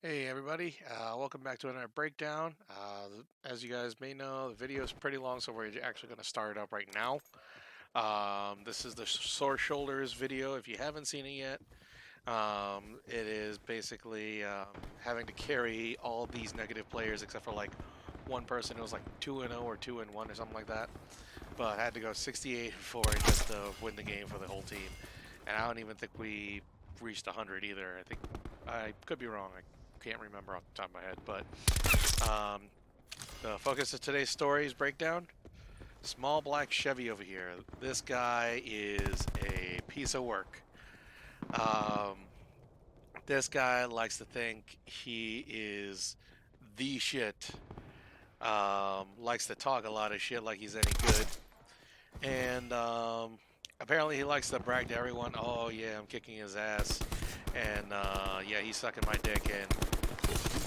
Hey everybody, welcome back to another breakdown. As you guys may know, the video is pretty long, so we're actually going to start it up right now. This is the sore shoulders video. If you haven't seen it yet, it is basically having to carry all these negative players except for like one person. It was like 2-0 or 2-1 or something like that. But I had to go 68-4 just to win the game for the whole team. And I don't even think we reached 100 either. I think I could be wrong. I can't remember off the top of my head, but the focus of today's story is breakdown. Small black Chevy over here. This guy is a piece of work. Um, this guy likes to think he is the shit. Likes to talk a lot of shit like he's any good. And apparently he likes to brag to everyone, oh yeah, I'm kicking his ass. And yeah, he's sucking my dick. And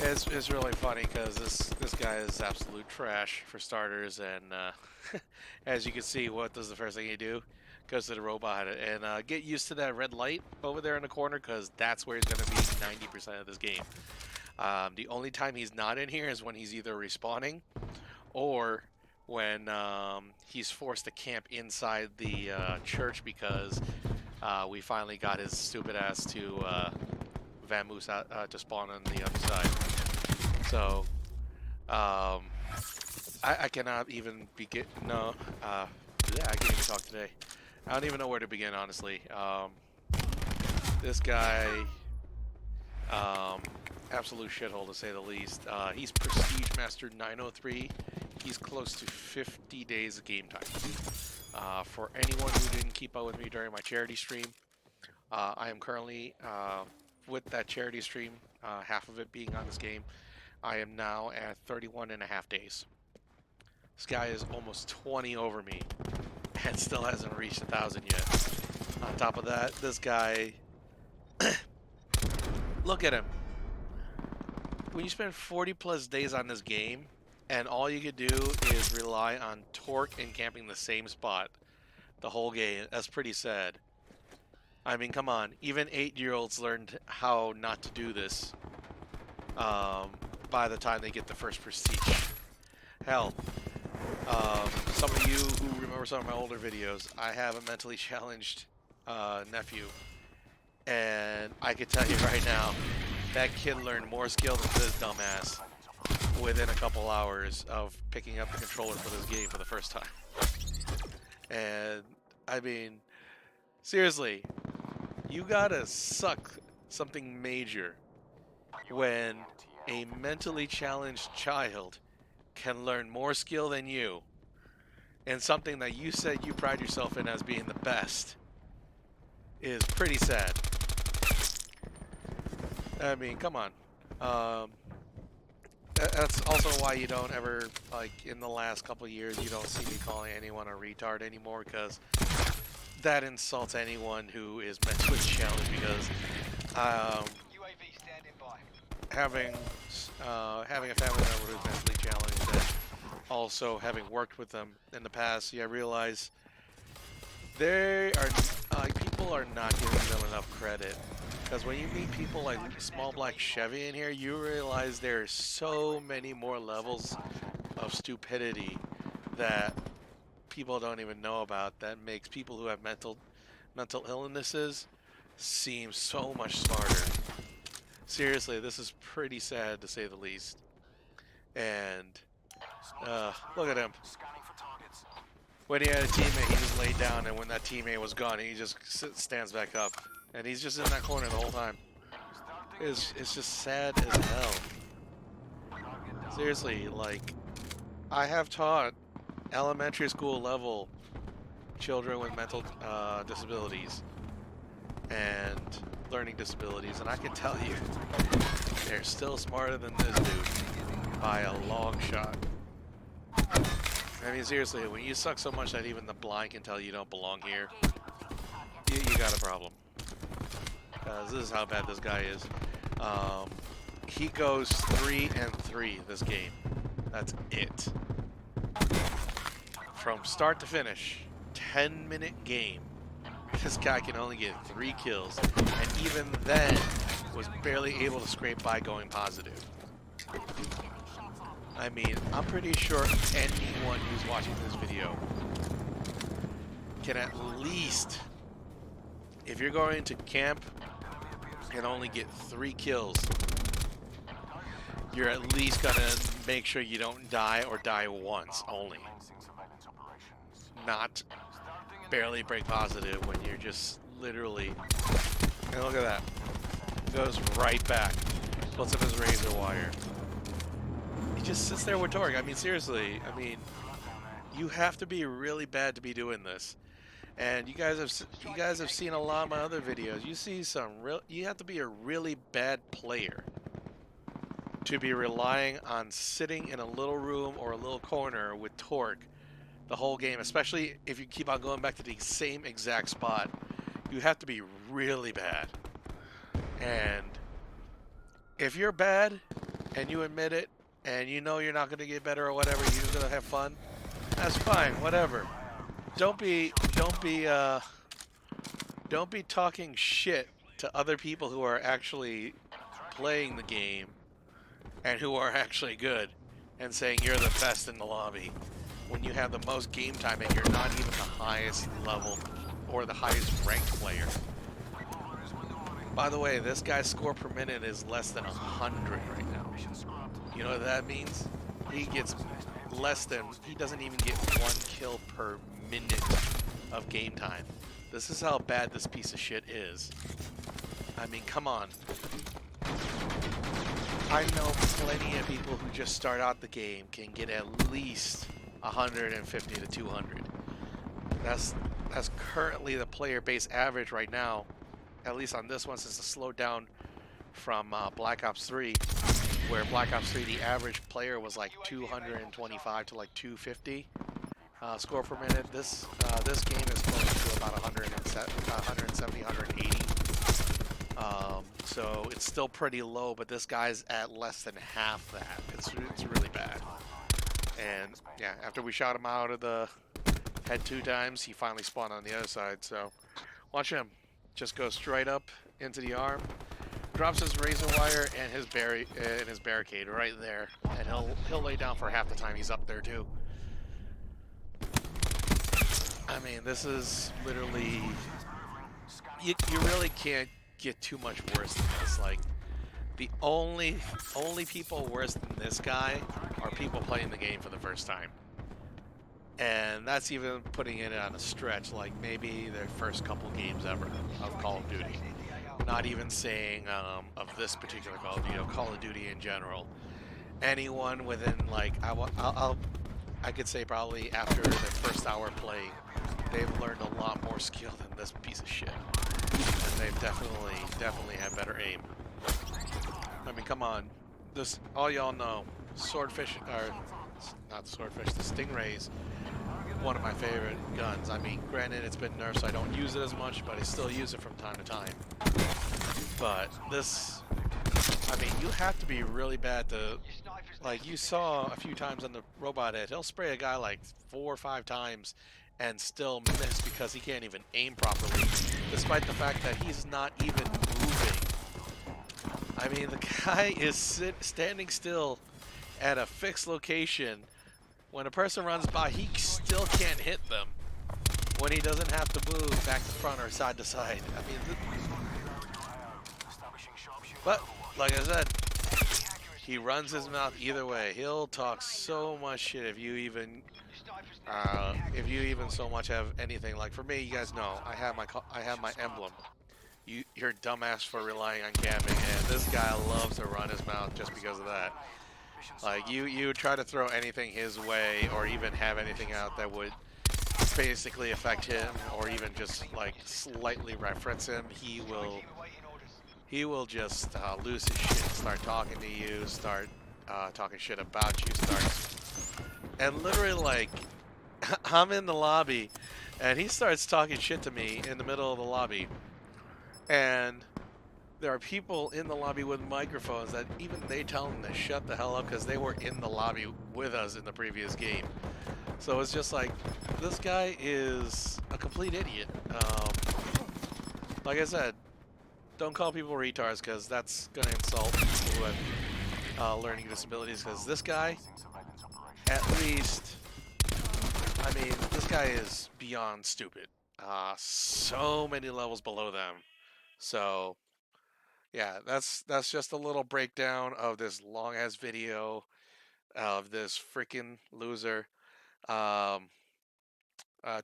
it's really funny because this guy is absolute trash for starters, and as you can see, what does the first thing he do? Goes to the robot and get used to that red light over there in the corner because that's where he's going to be 90% of this game. The only time he's not in here is when he's either respawning or when he's forced to camp inside the church because we finally got his stupid ass to vamoose out to spawn on the other side. So, I cannot even begin. No, yeah, I can't even talk today. I don't even know where to begin, honestly. This guy, absolute shithole to say the least. He's Prestige Master 903. He's close to 50 days of game time. For anyone who didn't keep up with me during my charity stream, I am currently with that charity stream, half of it being on this game. I am now at 31 and a half days. This guy is almost 20 over me and still hasn't reached 1,000 yet. On top of that, this guy, look at him. When you spend 40 plus days on this game and all you could do is rely on torque and camping the same spot the whole game, that's pretty sad. I mean, come on. Even 8-year-olds learned how not to do this by the time they get the first prestige. Hell, some of you who remember some of my older videos, I have a mentally challenged nephew. And I can tell you right now, that kid learned more skill than this dumbass within a couple hours of picking up the controller for this game for the first time. And, I mean, seriously, you gotta suck something major when a mentally challenged child can learn more skill than you in something that you said you pride yourself in as being the best is pretty sad. I mean, come on. That's also why you don't ever, like, in the last couple of years, you don't see me calling anyone a retard anymore, because that insults anyone who is mentally challenged, because having a family member who's mentally challenged and also having worked with them in the past, I realize they are people are not giving them enough credit. Because when you meet people like Small Black Chevy in here, you realize there's so many more levels of stupidity that people don't even know about that makes people who have mental illnesses seem so much smarter. Seriously, this is pretty sad to say the least. And look at him. When he had a teammate, he just laid down, and when that teammate was gone, he just stands back up. And he's just in that corner the whole time. It's just sad as hell. Seriously, like, I have taught elementary school level children with mental disabilities and learning disabilities, and I can tell you, they're still smarter than this dude by a long shot. I mean, seriously, when you suck so much that even the blind can tell you don't belong here, you got a problem. Because this is how bad this guy is. He goes 3-3 this game. That's it. From start to finish, 10-minute game. This guy can only get 3 kills. And even then, was barely able to scrape by going positive. I mean, I'm pretty sure anyone who's watching this video can at least, if you're going to camp and only get 3 kills, you're at least gonna make sure you don't die or die once only. Not barely break positive when you're just literally, and look at that, goes right back, puts up his razor wire. He just sits there with torque. I mean, seriously, I mean, you have to be really bad to be doing this. And you guys have seen a lot of my other videos. You have to be a really bad player to be relying on sitting in a little room or a little corner with torque the whole game, especially if you keep on going back to the same exact spot. You have to be really bad. And if you're bad and you admit it and you know you're not going to get better or whatever, you're just going to have fun, that's fine, whatever. Don't be talking shit to other people who are actually playing the game and who are actually good and saying you're the best in the lobby when you have the most game time and you're not even the highest level or the highest ranked player. By the way, this guy's score per minute is less than 100 right now. You know what that means? He gets less than, he doesn't even get 1 kill per minute of game time. This is how bad this piece of shit is. I mean, come on. I know plenty of people who just start out the game can get at least 150 to 200. That's currently the player base average right now, at least on this one, since it slowed down from Black Ops 3, where Black Ops 3 the average player was like 225 to like 250 score per minute. This game is close to about 170, 180. So it's still pretty low, but this guy's at less than half that. It's really bad. And yeah, after we shot him out of the head 2 times, he finally spawned on the other side. So watch him. Just go straight up into the arm, drops his razor wire and his barricade right there, and he'll lay down for half the time he's up there too. I mean, this is literally, you really can't get too much worse than this. Like, the only people worse than this guy are people playing the game for the first time. And that's even putting it on a stretch, like maybe their first couple games ever of Call of Duty. Not even saying of this particular Call of Duty, Call of Duty in general. Anyone within, like, I could say probably after their first hour playing, they've learned a lot more skill than this piece of shit. And they've definitely had better aim. I mean, come on. This, all y'all know, swordfish, or not the swordfish, the stingrays, one of my favorite guns. I mean, granted, it's been nerfed, so I don't use it as much, but I still use it from time to time. But this, I mean, you have to be really bad to, like, you saw a few times on the robot head, he'll spray a guy like 4 or 5 times and still miss because he can't even aim properly, despite the fact that he's not even moving. I mean, the guy is standing still at a fixed location. When a person runs by, he still can't hit them when he doesn't have to move back to front or side to side. I mean, but like I said, he runs his mouth either way. He'll talk so much shit if you even so much have anything. Like for me, you guys know I have my emblem. You're dumbass for relying on camping, and this guy loves to run his mouth just because of that. Like, you try to throw anything his way or even have anything out that would basically affect him or even just like slightly reference him, he will just lose his shit, start talking to you, start talking shit about you, and literally, like, I'm in the lobby and he starts talking shit to me in the middle of the lobby, and there are people in the lobby with microphones that even they tell them to shut the hell up because they were in the lobby with us in the previous game. So it's just like, this guy is a complete idiot. Like I said, don't call people retards because that's gonna insult people who have learning disabilities. Because this guy, at least, I mean, this guy is beyond stupid. So many levels below them. So yeah, that's just a little breakdown of this long ass video of this freaking loser. Um,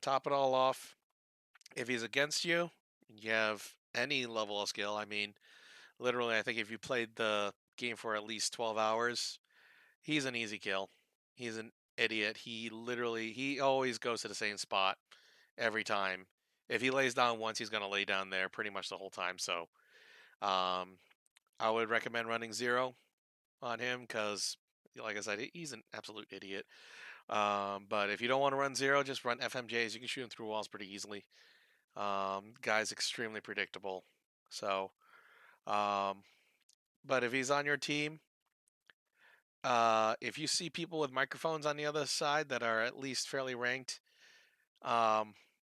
top it all off. If he's against you, you have any level of skill. I mean, literally, I think if you played the game for at least 12 hours, he's an easy kill. He's an idiot. He always goes to the same spot every time. If he lays down once, he's going to lay down there pretty much the whole time. So, um, I would recommend running zero on him because, like I said, he's an absolute idiot. But if you don't want to run zero, just run FMJs. You can shoot him through walls pretty easily. Guy's extremely predictable. So, um, but if he's on your team, if you see people with microphones on the other side that are at least fairly ranked, um,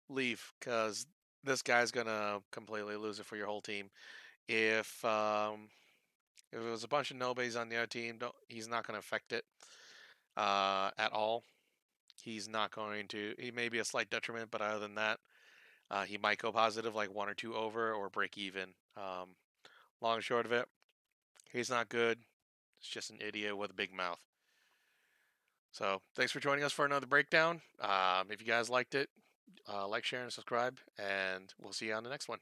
leave because this guy's gonna completely lose it for your whole team. If it was a bunch of nobodies on the other team, he's not gonna affect it at all. He's not going to. He may be a slight detriment, but other than that, he might go positive like one or two over or break even. Long and short of it, he's not good. It's just an idiot with a big mouth. So thanks for joining us for another breakdown. If you guys liked it, like, share, and subscribe, and we'll see you on the next one.